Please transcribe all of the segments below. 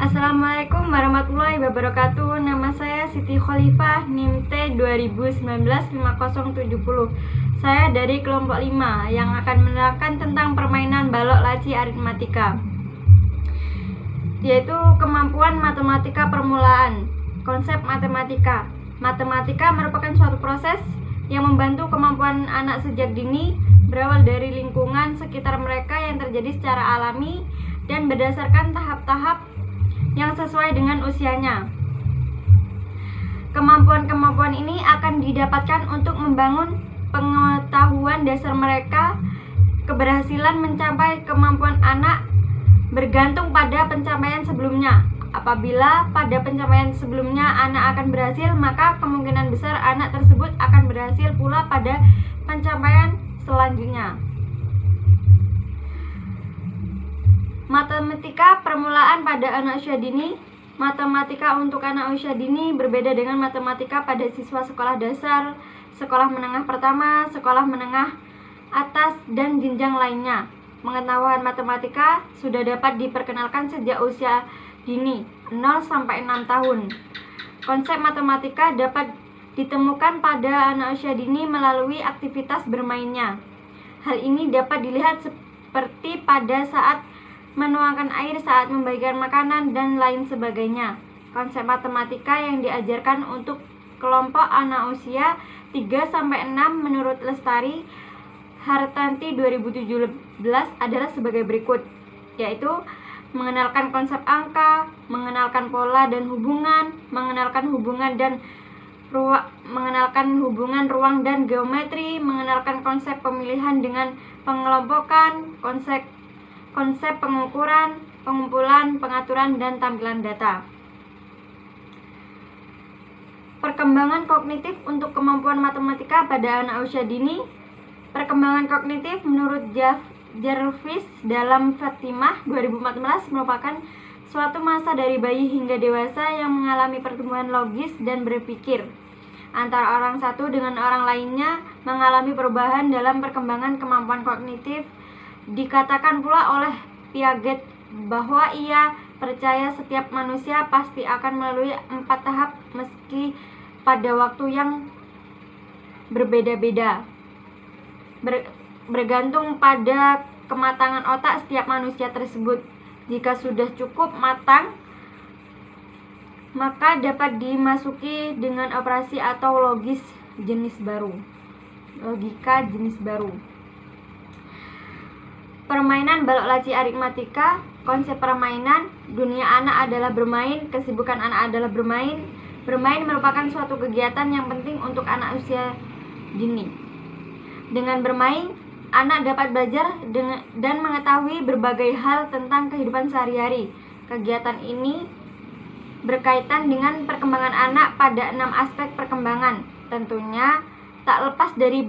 Assalamualaikum warahmatullahi wabarakatuh. Nama saya Siti Khalifah, NIM T 2019-5070. Saya dari kelompok 5 yang akan menerangkan tentang permainan balok laci aritmatika, yaitu kemampuan matematika permulaan. Konsep matematika. Matematika merupakan suatu proses yang membantu kemampuan anak sejak dini, berawal dari lingkungan sekitar mereka yang terjadi secara alami dan berdasarkan tahap-tahap yang sesuai dengan usianya. Kemampuan-kemampuan ini akan didapatkan untuk membangun pengetahuan dasar mereka. Keberhasilan mencapai kemampuan anak bergantung pada pencapaian sebelumnya. Apabila pada pencapaian sebelumnya anak akan berhasil, maka kemungkinan besar anak tersebut akan berhasil pula pada pencapaian selanjutnya. Matematika permulaan pada anak usia dini. Matematika untuk anak usia dini berbeda dengan matematika pada siswa sekolah dasar, sekolah menengah pertama, sekolah menengah atas, dan jenjang lainnya. Pengetahuan matematika sudah dapat diperkenalkan sejak usia dini 0-6 tahun. Konsep matematika dapat ditemukan pada anak usia dini melalui aktivitas bermainnya. Hal ini dapat dilihat seperti pada saat menuangkan air, saat membagikan makanan, dan lain sebagainya. Konsep matematika yang diajarkan untuk kelompok anak usia 3-6 menurut Lestari Hartanti 2017 adalah sebagai berikut, yaitu mengenalkan konsep angka, mengenalkan pola dan hubungan, mengenalkan hubungan ruang dan geometri, mengenalkan konsep pemilihan dengan pengelompokan, konsep pengukuran, pengumpulan, pengaturan, dan tampilan data. Perkembangan kognitif untuk kemampuan matematika pada anak usia dini. Perkembangan kognitif menurut Jarvis dalam Fatimah 2014 merupakan suatu masa dari bayi hingga dewasa yang mengalami pertumbuhan logis dan berpikir. Antara orang satu dengan orang lainnya mengalami perubahan dalam perkembangan kemampuan kognitif. Dikatakan pula oleh Piaget bahwa ia percaya setiap manusia pasti akan melalui 4 tahap meski pada waktu yang berbeda-beda, bergantung pada kematangan otak setiap manusia tersebut. Jika sudah cukup matang, maka dapat dimasuki dengan operasi atau logika jenis baru. Permainan balok laci aritmatika. Konsep permainan. Dunia anak adalah bermain, kesibukan anak adalah bermain. Bermain merupakan suatu kegiatan yang penting untuk anak usia dini. Dengan bermain, anak dapat belajar dan mengetahui berbagai hal tentang kehidupan sehari-hari. Kegiatan ini berkaitan dengan perkembangan anak pada 6 aspek perkembangan. Tentunya tak lepas dari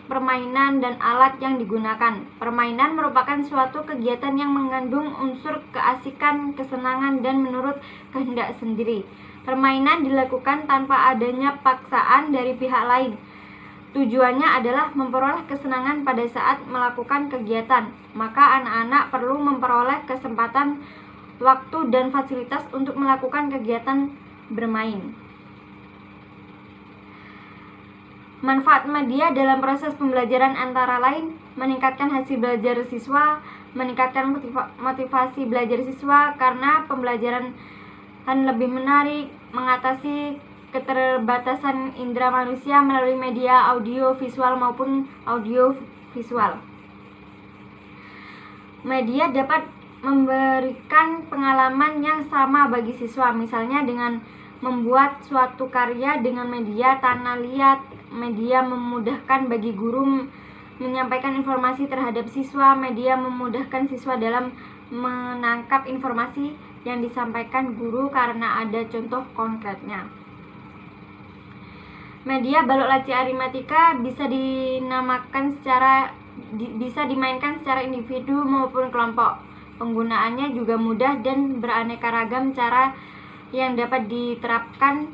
permainan dan alat yang digunakan. Permainan merupakan suatu kegiatan yang mengandung unsur keasikan, kesenangan, dan menurut kehendak sendiri. Permainan dilakukan tanpa adanya paksaan dari pihak lain. Tujuannya adalah memperoleh kesenangan pada saat melakukan kegiatan. Maka anak-anak perlu memperoleh kesempatan, waktu, dan fasilitas untuk melakukan kegiatan bermain. Manfaat media dalam proses pembelajaran antara lain meningkatkan hasil belajar siswa, meningkatkan motivasi belajar siswa karena pembelajaran lebih menarik, mengatasi keterbatasan indera manusia melalui media audio visual maupun audio visual. Media dapat memberikan pengalaman yang sama bagi siswa, misalnya dengan membuat suatu karya dengan media tanah liat. Media memudahkan bagi guru menyampaikan informasi terhadap siswa. Media memudahkan siswa dalam menangkap informasi yang disampaikan guru karena ada contoh konkretnya. Media balok laci aritmatika bisa dimainkan secara individu maupun kelompok. Penggunaannya juga mudah dan beraneka ragam cara yang dapat diterapkan,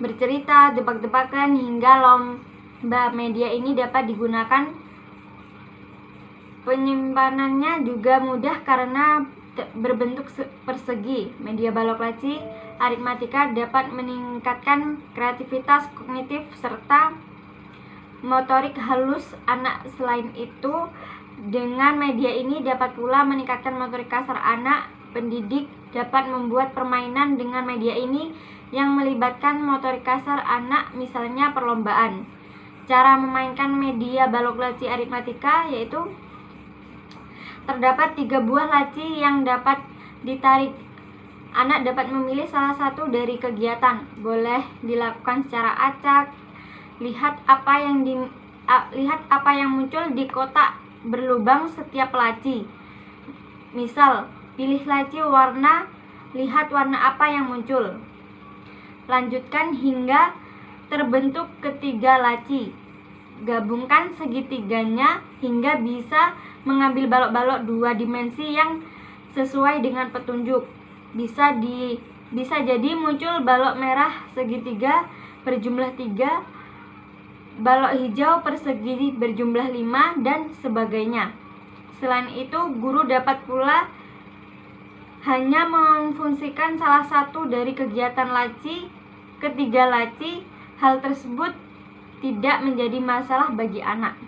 bercerita, tebak-tebakan, hingga lomba. Media ini dapat digunakan. Penyimpanannya juga mudah karena berbentuk persegi. Media balok laci aritmatika dapat meningkatkan kreativitas kognitif serta motorik halus anak. Selain itu, dengan media ini dapat pula meningkatkan motorik kasar anak. Pendidik dapat membuat permainan dengan media ini yang melibatkan motorik kasar anak, misalnya perlombaan. Cara memainkan media balok laci aritmatika yaitu terdapat 3 buah laci yang dapat ditarik. Anak dapat memilih salah satu dari kegiatan. Boleh dilakukan secara acak. Lihat apa yang muncul di kotak berlubang setiap laci. Misal, pilih laci warna, lihat warna apa yang muncul. Lanjutkan hingga terbentuk ketiga laci. Gabungkan segitiganya hingga bisa mengambil balok-balok 2 dimensi yang sesuai dengan petunjuk. Bisa jadi muncul balok merah segitiga berjumlah 3, balok hijau persegi berjumlah 5, dan sebagainya. Selain itu, guru dapat pula hanya memfungsikan salah satu dari kegiatan laci ketiga laci. Hal tersebut tidak menjadi masalah bagi anak.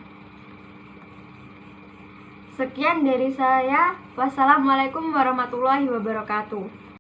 Sekian dari saya. Wassalamualaikum warahmatullahi wabarakatuh.